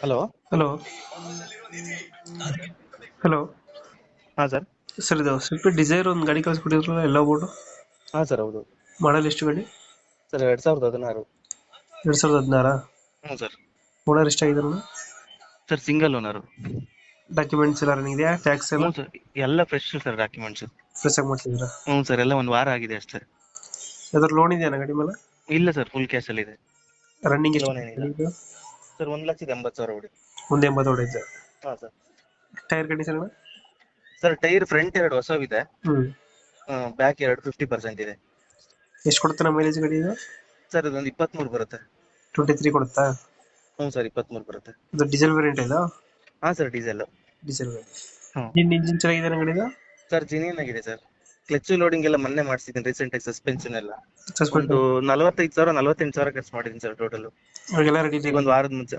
Hello. Hello. Hello. ಹಾ sir. Sir ಇದು Swift Dzire ಒಂದು ಗಾಡಿ ಕಳಿಸ್ಕೊಟ್ಟಿದ್ರಲ್ಲ ಎಲ್ಲ ಬೋರ್ಡು. ಹಾ ಸರ್, ಹೌದು ಮಾಡಲ್ ಎಷ್ಟು ಗಾಡಿ? ಸರ್. 2016. 2016. ಹ್ಞೂ ಸರ್. ಓನರ್ ಎಷ್ಟಾಗಿದಾರಲ್ಲ? Sir, single owner. ಡಾಕ್ಯುಮೆಂಟ್ಸ್ ಎಲ್ಲ ರನ್ನಿಂಗ್ ಇದೆಯಾ? ಟ್ಯಾಕ್ಸ್ ಎಲ್ಲ ಹ್ಞೂ ಸರ್, ಎಲ್ಲ ಫ್ರೆಶ್ ಸರ್ ಡಾಕ್ಯುಮೆಂಟ್ಸ್. ಫ್ರೆಶ್ ಆಗಿ ಮಾಡ್ತಿದ್ದೀರಾ? ಹ್ಞೂ ಸರ್, ಎಲ್ಲ ಒಂದು ವಾರ ಆಗಿದೆ ಅಷ್ಟೇ. ಯಾವ್ದಾದ್ರು ಲೋನ್ ಇದೆಯಾ ಗಾಡಿ ಮೇಲೆ? ಇಲ್ಲ ಸರ್, ಫುಲ್ ಕ್ಯಾಶ್ ಅಲ್ಲಿ ಇದೆ. ರನ್ನಿಂಗ್ ಎಷ್ಟು ಲೋನ್ ಏನಿಲ್ಲ ಸರ್. 1,80,000 ಹೊಡಿ. ಮುಂದೆ 80 ಹೊಡೆಯುತ್ತೆ. ಹಾ sir. Tyre condition? Sir, tyre front 2 ಹೊಸವಿದೆ. ಹ್ಮ್. ಬ್ಯಾಕ್ 2 50% ಇದೆ. ಎಷ್ಟು ಕೊಡುತ್ತೆ ನಮ್ಮ ಮೈಲೇಜ್ ಗಾಡಿ ಇದು? ಸರ್, ಇದೊಂದು 23 ಬರುತ್ತೆ. 23 ಕೊಡುತ್ತಾ? ಹ್ಞೂ ಸರ್, 23 ಬರುತ್ತೆ. ಇದು ಡೀಸೆಲ್ ವೇರಿಯಂಟ್ ಇದು? ಹಾ ಸರ್, ಡೀಸೆಲ್. ಡೀಸೆಲ್ ಹ್ಞೂ ಇಂಜಿನ್ ಚೆನ್ನಾಗಿದೆ ಗಾಡಿದು? ಸರ್, ಜಿನಿಯನ್ ಆಗಿದೆ ಸರ್. ಕ್ಲಚ್ ಲೋಡಿಂಗ್ ಎಲ್ಲ ಮೊನ್ನೆ ಮಾಡಿಸಿದ್ದೀನಿ ರೀಸೆಂಟ್ ಆಗಿ. ಸಸ್ಪೆನ್ಷನ್ ಎಲ್ಲ ಒಂದು ಸಸ್ಪೆನ್ಷನ್ 45,000 48,000 ಖರ್ಚು ಮಾಡಿದ್ದೀನಿ ಸರ್ ಟೋಟಲ್. ಅವಾಗೆಲ್ಲ ರೆಡಿ ಈಗ ಇದೆ? ಒಂದು ವಾರದ ಮುಂಚೆ.